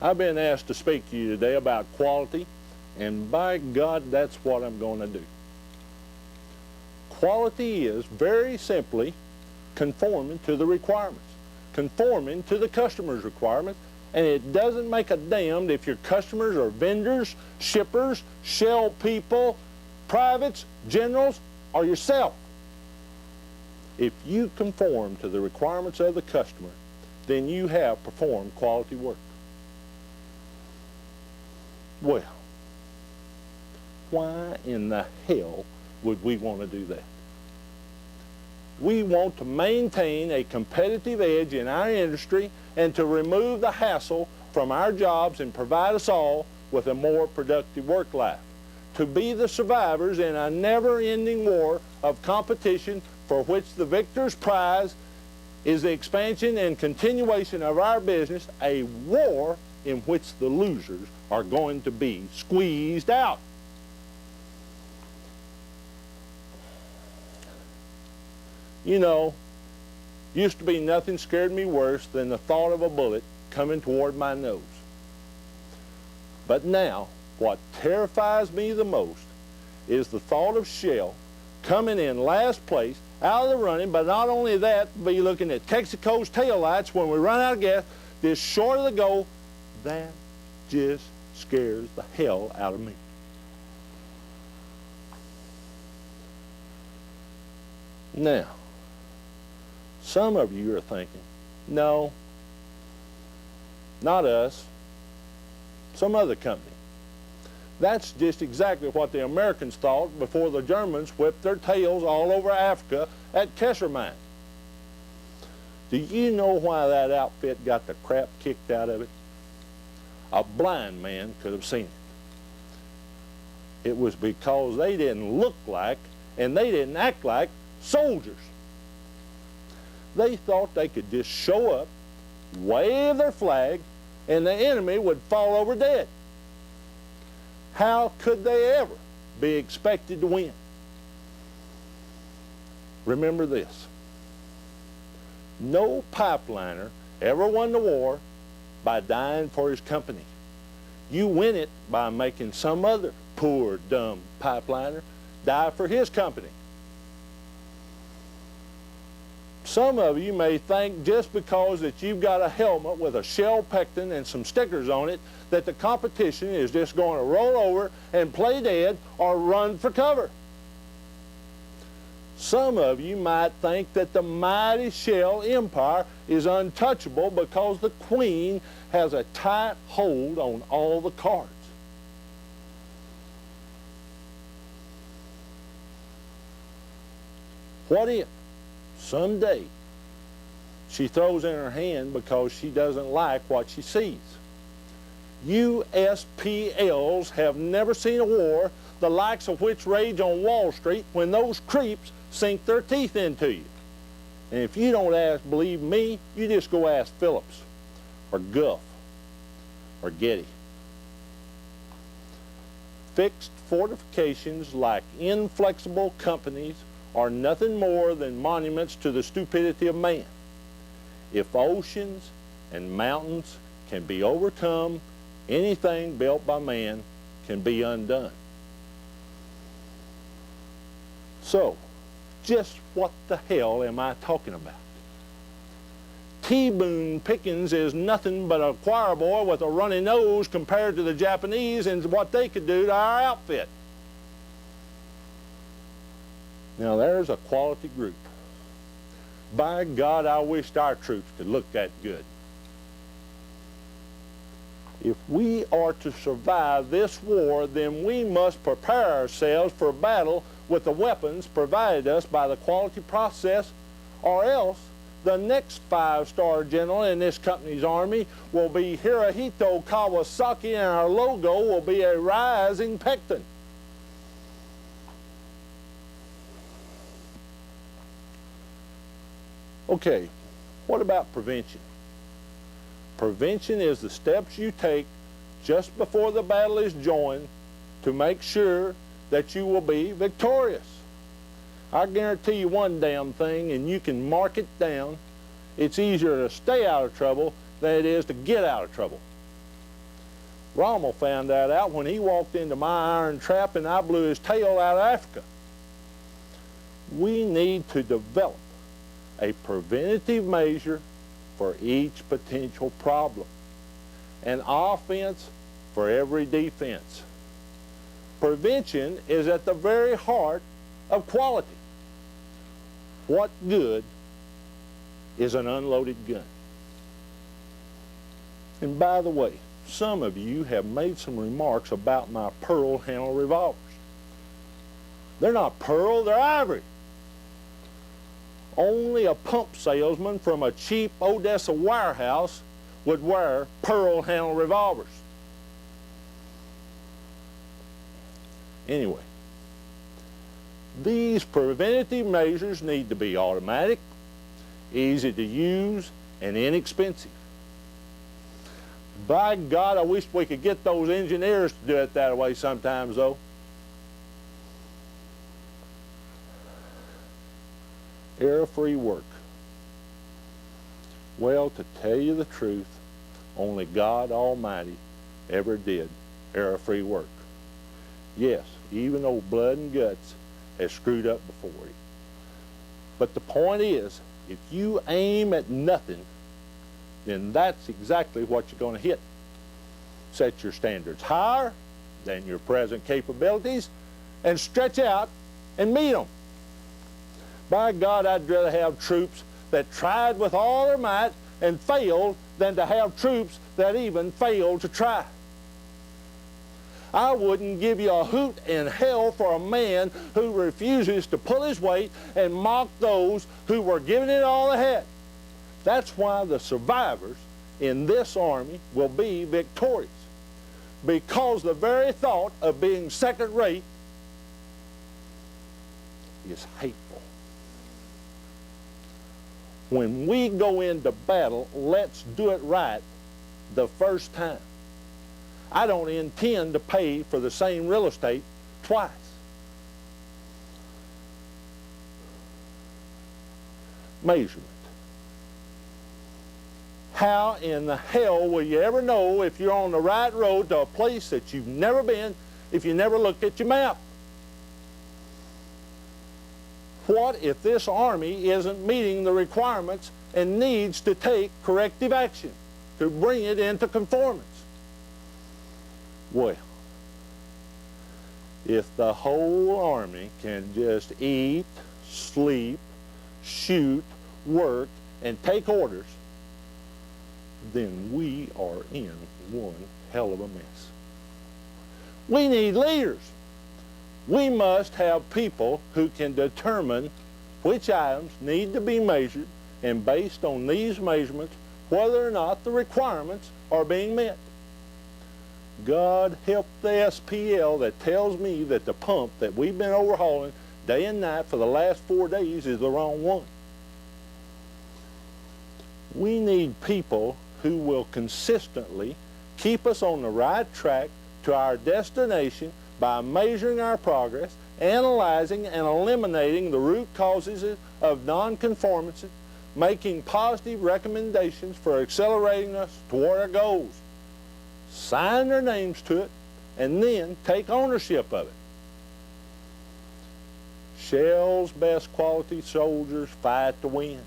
I've been asked to speak to you today about quality, and by God, that's what I'm going to do. Quality is very simply conforming to the requirements, conforming to the customer's requirements, and it doesn't make a damn if your customers are vendors, shippers, shell people, privates, generals, or yourself. If you conform to the requirements of the customer, then you have performed quality work. Well, why in the hell would we want to do that? We want to maintain a competitive edge in our industry and to remove the hassle from our jobs and provide us all with a more productive work life. To be the survivors in a never-ending war of competition for which the victor's prize is the expansion and continuation of our business, a war in which the losers are going to be squeezed out. You know, used to be nothing scared me worse than the thought of a bullet coming toward my nose. But now, what terrifies me the most is the thought of Shell coming in last place, out of the running, but not only that, be looking at Texaco's taillights when we run out of gas, this short of the goal. That just scares the hell out of me. Now, some of you are thinking, no, not us, some other company. That's just exactly what the Americans thought before the Germans whipped their tails all over Africa at Kesser Mine. Do you know why that outfit got the crap kicked out of it? A blind man could have seen it. It was because they didn't look like and they didn't act like soldiers. They thought they could just show up, wave their flag, and the enemy would fall over dead. How could they ever be expected to win? Remember this. No pipeliner ever won the war by dying for his company. You win it by making some other poor, dumb pipeliner die for his company. Some of you may think just because that you've got a helmet with a Shell Patton and some stickers on it that the competition is just going to roll over and play dead or run for cover. Some of you might think that the mighty Shell empire is untouchable because the Queen has a tight hold on all the cards. What if someday she throws in her hand because she doesn't like what she sees? USPLs have never seen a war the likes of which rage on Wall Street when those creeps sink their teeth into you. And if you don't believe me, you just go ask Phillips or Guff or Getty. Fixed fortifications like inflexible companies are nothing more than monuments to the stupidity of man. If oceans and mountains can be overcome, anything built by man can be undone. So, just what the hell am I talking about? T-Boone Pickens is nothing but a choir boy with a runny nose compared to the Japanese and what they could do to our outfit. Now there's a quality group. By God, I wished our troops could look that good. If we are to survive this war, then we must prepare ourselves for battle with the weapons provided us by the quality process, or else the next five-star general in this company's army will be Hirohito Kawasaki and our logo will be a rising Patton. Okay, what about prevention? Prevention is the steps you take just before the battle is joined to make sure that you will be victorious. I guarantee you one damn thing, and you can mark it down. It's easier to stay out of trouble than it is to get out of trouble. Rommel found that out when he walked into my iron trap and I blew his tail out of Africa. We need to develop a preventative measure for each potential problem, an offense for every defense. Prevention is at the very heart of quality. What good is an unloaded gun? And by the way, some of you have made some remarks about my pearl handle revolvers. They're not pearl, they're ivory. Only a pump salesman from a cheap Odessa warehouse would wear pearl handle revolvers. Anyway, these preventative measures need to be automatic, easy to use, and inexpensive. By God, I wish we could get those engineers to do it that way sometimes, though. Error-free work. Well, to tell you the truth, only God Almighty ever did error-free work. Yes, even old blood and guts has screwed up before him. But the point is, if you aim at nothing, then that's exactly what you're going to hit. Set your standards higher than your present capabilities and stretch out and meet them. By God, I'd rather have troops that tried with all their might and failed than to have troops that even failed to try. I wouldn't give you a hoot in hell for a man who refuses to pull his weight and mock those who were giving it all they had. That's why the survivors in this army will be victorious, because the very thought of being second-rate is hateful. When we go into battle, let's do it right the first time. I don't intend to pay for the same real estate twice. Measurement. How in the hell will you ever know if you're on the right road to a place that you've never been if you never looked at your map? What if this army isn't meeting the requirements and needs to take corrective action to bring it into conformance? Well, if the whole army can just eat, sleep, shoot, work, and take orders, then we are in one hell of a mess. We need leaders. We must have people who can determine which items need to be measured, and based on these measurements, whether or not the requirements are being met. God help the SPL that tells me that the pump that we've been overhauling day and night for the last 4 days is the wrong one. We need people who will consistently keep us on the right track to our destination by measuring our progress, analyzing and eliminating the root causes of nonconformity, making positive recommendations for accelerating us toward our goals, sign their names to it, and then take ownership of it. Shell's best quality soldiers fight to win.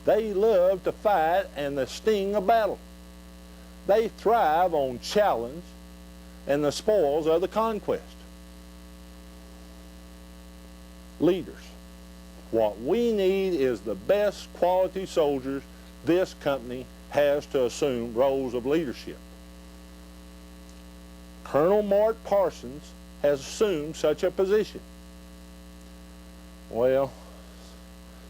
They love to fight and the sting of battle. They thrive on challenge and the spoils of the conquest. Leaders. What we need is the best quality soldiers this company has to assume roles of leadership. Colonel Mort Parsons has assumed such a position. Well,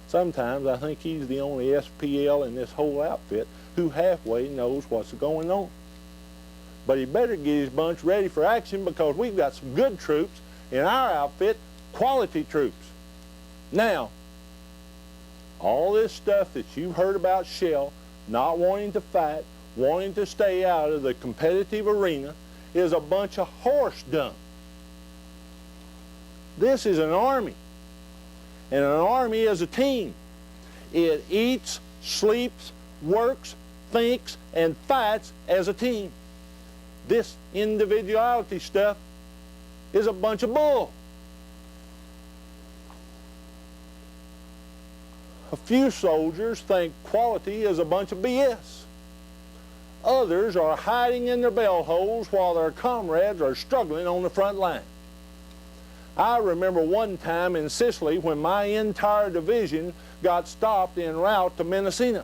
sometimes I think he's the only SPL in this whole outfit who halfway knows what's going on. But he better get his bunch ready for action, because we've got some good troops in our outfit, quality troops. Now, all this stuff that you've heard about Shell not wanting to fight, wanting to stay out of the competitive arena, is a bunch of horse dung. This is an army, and an army is a team. It eats, sleeps, works, thinks, and fights as a team. This individuality stuff is a bunch of bull. A few soldiers think quality is a bunch of BS. Others are hiding in their bell holes while their comrades are struggling on the front line. I remember one time in Sicily when my entire division got stopped en route to Messina.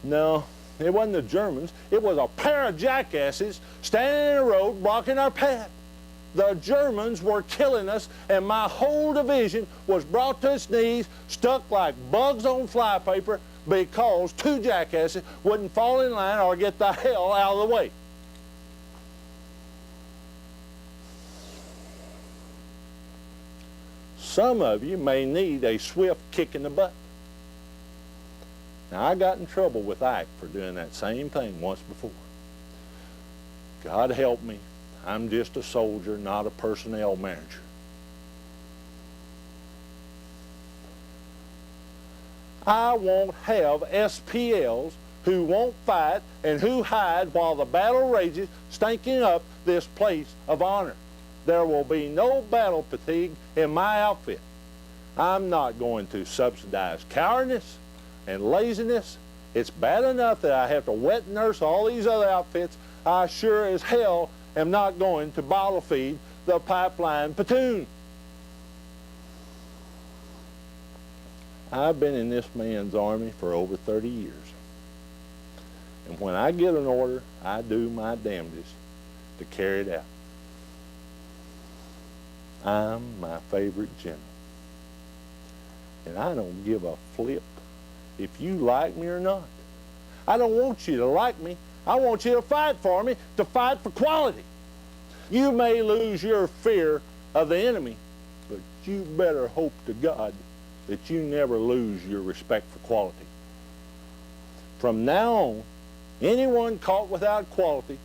No, it wasn't the Germans. It was a pair of jackasses standing in the road blocking our path. The Germans were killing us, and my whole division was brought to its knees, stuck like bugs on flypaper, because two jackasses wouldn't fall in line or get the hell out of the way. Some of you may need a swift kick in the butt. Now, I got in trouble with Ike for doing that same thing once before. God help me. I'm just a soldier, not a personnel manager. I won't have SPLs who won't fight and who hide while the battle rages, stinking up this place of honor. There will be no battle fatigue in my outfit. I'm not going to subsidize cowardice and laziness. It's bad enough that I have to wet nurse all these other outfits. I sure as hell am not going to bottle feed the pipeline platoon. I've been in this man's army for over 30 years. And when I get an order, I do my damnedest to carry it out. I'm my favorite general. And I don't give a flip if you like me or not. I don't want you to like me. I want you to fight for me, to fight for quality. You may lose your fear of the enemy, but you better hope to God that you never lose your respect for quality. From now on, anyone caught without quality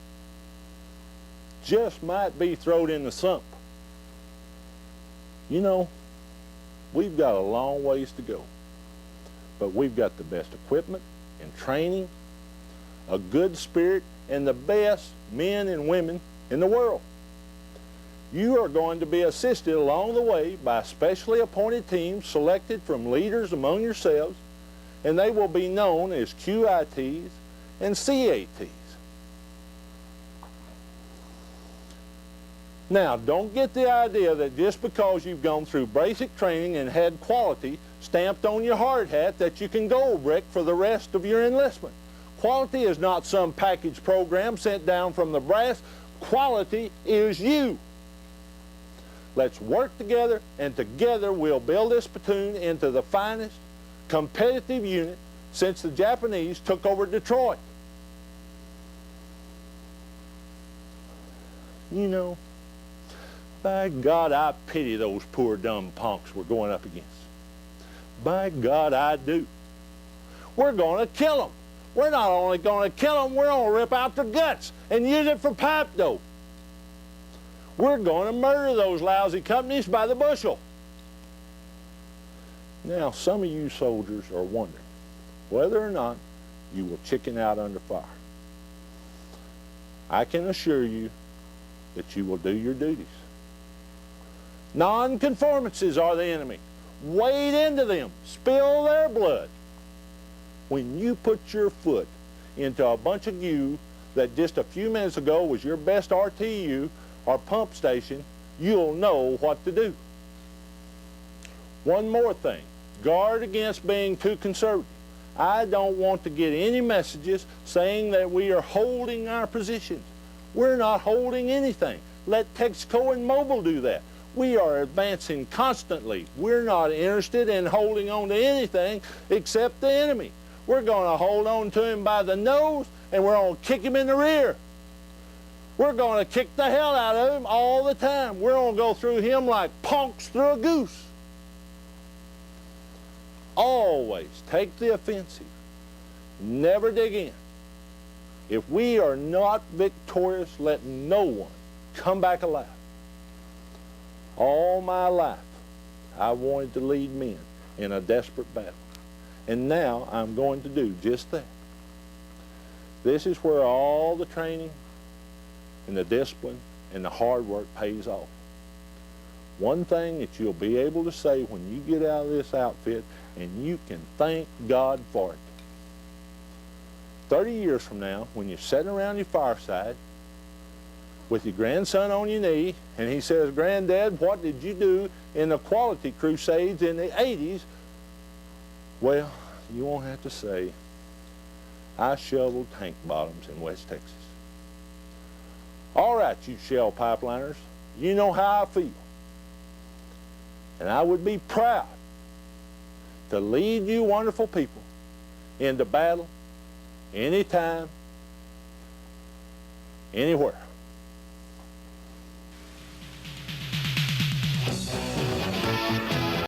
just might be thrown in the sump. You know, we've got a long ways to go, but we've got the best equipment and training, a good spirit, and the best men and women in the world. You are going to be assisted along the way by specially appointed teams selected from leaders among yourselves, and they will be known as QITs and CATs. Now, don't get the idea that just because you've gone through basic training and had quality stamped on your hard hat that you can gold brick for the rest of your enlistment. Quality is not some package program sent down from the brass. Quality is you. Let's work together, and together we'll build this platoon into the finest competitive unit since the Japanese took over Detroit. You know, by God, I pity those poor dumb punks we're going up against. By God, I do. We're going to kill them. We're not only going to kill them, we're going to rip out their guts and use it for pipe dope. We're going to murder those lousy companies by the bushel. Now, some of you soldiers are wondering whether or not you will chicken out under fire. I can assure you that you will do your duties. Non-conformances are the enemy. Wade into them. Spill their blood. When you put your foot into a bunch of goo that just a few minutes ago was your best RTU or pump station, you'll know what to do. One more thing. Guard against being too conservative. I don't want to get any messages saying that we are holding our positions. We're not holding anything. Let Texaco and Mobile do that. We are advancing constantly. We're not interested in holding on to anything except the enemy. We're going to hold on to him by the nose, and we're going to kick him in the rear. We're going to kick the hell out of him all the time. We're going to go through him like punks through a goose. Always take the offensive. Never dig in. If we are not victorious, let no one come back alive. All my life, I wanted to lead men in a desperate battle. And now I'm going to do just that. This is where all the training and the discipline and the hard work pays off. One thing that you'll be able to say when you get out of this outfit, and you can thank God for it. 30 years from now, when you're sitting around your fireside with your grandson on your knee, and he says, "Granddad, what did you do in the quality crusades in the 80s?" Well, you won't have to say, "I shoveled tank bottoms in West Texas." All right, you shell pipeliners, you know how I feel. And I would be proud to lead you wonderful people into battle, anytime, anywhere.